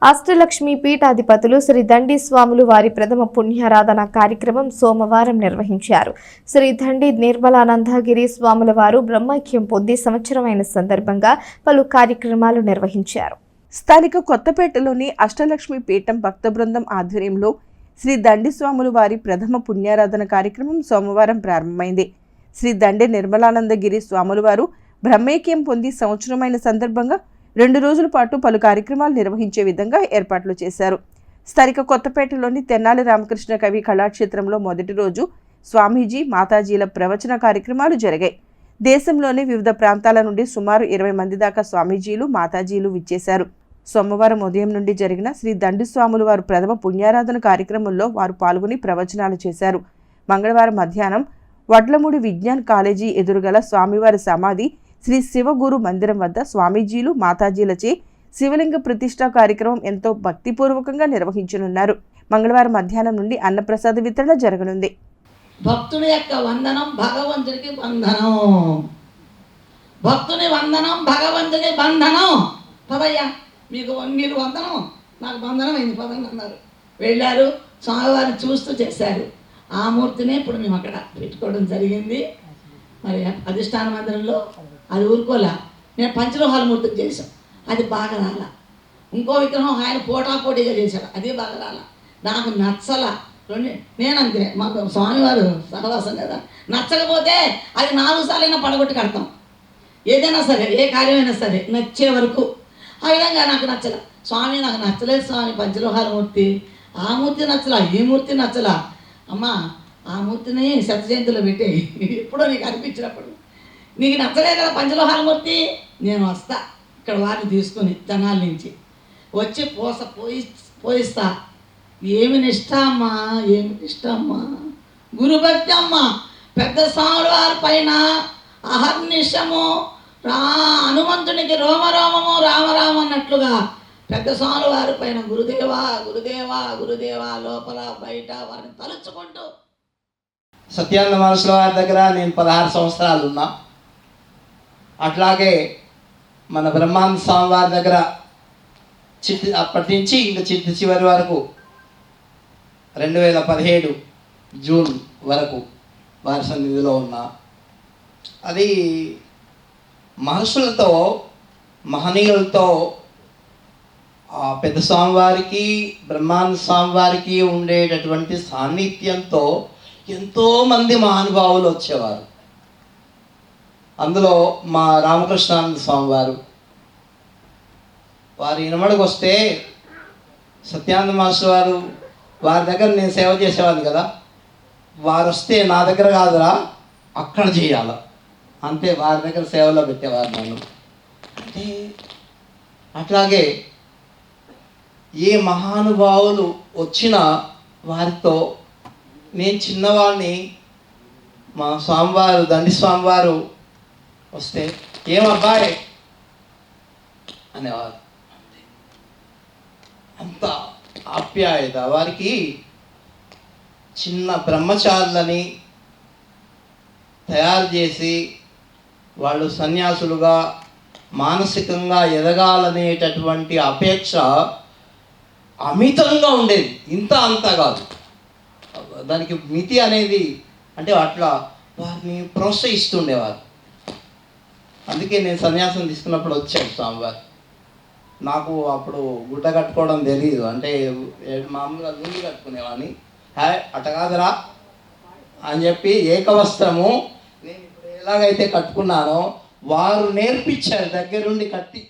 అష్టలక్ష్మి పీఠాధిపతులు శ్రీ దండి స్వాములు వారి ప్రథమ పుణ్యారాధన కార్యక్రమం సోమవారం నిర్వహించారు. శ్రీ దండి నిర్మలానందగిరి స్వాముల వారు బ్రహ్మైక్యం పొంది సంవత్సరమైన సందర్భంగా పలు కార్యక్రమాలు నిర్వహించారు. స్థానిక కొత్తపేటలోని అష్టలక్ష్మి పీఠం భక్త బృందం ఆధ్వర్యంలో శ్రీ దండి స్వాములు వారి ప్రథమ పుణ్యారాధన కార్యక్రమం సోమవారం ప్రారంభమైంది. శ్రీ దండి నిర్మలానందగిరి స్వాములు వారు బ్రహ్మైక్యం పొంది సంవత్సరమైన సందర్భంగా 2 రోజుల పాటు పలు కార్యక్రమాలు నిర్వహించే విధంగా ఏర్పాట్లు చేశారు. స్థానిక కొత్తపేటలోని తెనాలి రామకృష్ణ కవి కళాక్షేత్రంలో మొదటి రోజు స్వామీజీ మాతాజీల ప్రవచన కార్యక్రమాలు జరిగాయి. దేశంలోని వివిధ ప్రాంతాల నుండి సుమారు 20 మంది దాకా స్వామీజీలు మాతాజీలు విచ్చేశారు. సోమవారం ఉదయం నుండి జరిగిన శ్రీ దండి స్వాములు వారు ప్రథమ పుణ్యారాధన కార్యక్రమంలో వారు పాల్గొని ప్రవచనాలు చేశారు. మంగళవారం మధ్యాహ్నం వడ్లమూడి విజ్ఞాన్ కాలేజీ ఎదురుగల స్వామివారి సమాధి శ్రీ శివగురు మందిరం వద్ద స్వామీజీలు మాతాజీలచే శివలింగ ప్రతిష్ఠా కార్యక్రమం ఎంతో భక్తిపూర్వకంగా నిర్వహించనున్నారు. మంగళవారం మధ్యాహ్నం నుండి అన్నప్రసాద వితరణ జరగనుంది. భక్తుడి యొక్క వందనం భగవంతుడికి బంధనం, భక్తుని వందనం భగవంతుడికి బంధనం. పదయ్యా మీరు వందనం, నాకు బంధనం అయింది పదంగా అన్నారు. వెళ్ళారు, స్వామివారిని చూస్తూ చేశారు. ఆ మూర్తిని ఇప్పుడు మేము అక్కడ పెట్టుకోవడం జరిగింది. మరి అధిష్టాన మందిరంలో అది ఊరుకోలే, నేను పంచలోహాల మూర్తికి చేశాను, అది బాగా రాల. ఇంకో విగ్రహం ఆయన పోటాపోటీగా చేశాడు, అది బాగా రాల. నాకు నచ్చల. నేనంతే, మాకు స్వామివారు సహవాసం కదా, నచ్చకపోతే అది 4 సార్లైనా పడగొట్టి కడతాం. ఏదైనా సరే, ఏ కార్యమైనా సరే నచ్చే వరకు. ఆ విధంగా నాకు నచ్చల. స్వామి నాకు నచ్చలేదు స్వామి, పంచలోహాల మూర్తి, ఆ మూర్తి నచ్చలా, ఈ మూర్తి నచ్చలా. అమ్మా ఆ మూర్తిని శత జయంతిలో పెట్టి ఎప్పుడో నీకు అనిపించినప్పుడు, నీకు నచ్చలే కదా పంచలోహాల మూర్తి, నేను వస్తా ఇక్కడ వారిని తీసుకుని జనాల నుంచి వచ్చి పోయిస్తా. ఏమి నిష్ట అమ్మా, ఏమి నిష్ట అమ్మా, గురుభక్తి అమ్మ. పెద్ద స్వాముల వారి పైన అహర్నిశము హనుమంతునికి రోమరోమము రామరామ అన్నట్లుగా పెద్ద స్వాముల వారి పైన గురుదేవా గురుదేవా గురుదేవా లోపల బయట వారిని తలుచుకుంటూ. సత్యానంద మనసుల వారి దగ్గర నేను 16 సంవత్సరాలు ఉన్నా. అట్లాగే మన బ్రహ్మానంద స్వామి వారి దగ్గర అప్పటి నుంచి ఇంకా చివరి వరకు 2017 జూన్ వరకు వారి సన్నిధిలో ఉన్నా. అది మహర్షులతో మహనీయులతో పెద్ద స్వామివారికి బ్రహ్మానంద స్వామివారికి ఉండేటటువంటి సాన్నిధ్యంతో ఎంతోమంది మహానుభావులు వచ్చేవారు. అందులో మా రామకృష్ణానంద స్వామివారు వారి ఇనమడికి వస్తే సత్యానంద మాస్టర్ వారి దగ్గర నేను సేవ చేసేవాడిని కదా, వారు వస్తే నా దగ్గర కాదురా అక్కడ చేయాల అంతే, వారి దగ్గర సేవలో పెట్టేవారు నన్ను. అంటే అట్లాగే ఏ మహానుభావులు వచ్చినా వారితో నేను చిన్నవాడిని. మా స్వామివారు దండి స్వామివారు వస్తే ఏమబ్బాయి అనేవారు. అంత ఆప్యాయత. వారికి చిన్న బ్రహ్మచారులని తయారు చేసి వాళ్ళు సన్యాసులుగా మానసికంగా ఎదగాలనేటటువంటి అపేక్ష అమితంగా ఉండేది. అంతా కాదు, దానికి మితి అనేది, అంటే అట్లా వారిని ప్రోత్సహిస్తుండేవారు. అందుకే నేను సన్యాసం తీసుకున్నప్పుడు వచ్చాను స్వామివారు. నాకు అప్పుడు గుడ్డ కట్టుకోవడం తెలియదు, అంటే మామూలుగా లుంగి కట్టుకునేవాడిని. అట కాదురా అని చెప్పి ఏకవస్త్రము నేను ఇప్పుడు ఎలాగైతే కట్టుకున్నానో వారు నేర్పించారు దగ్గరుండి కట్టి.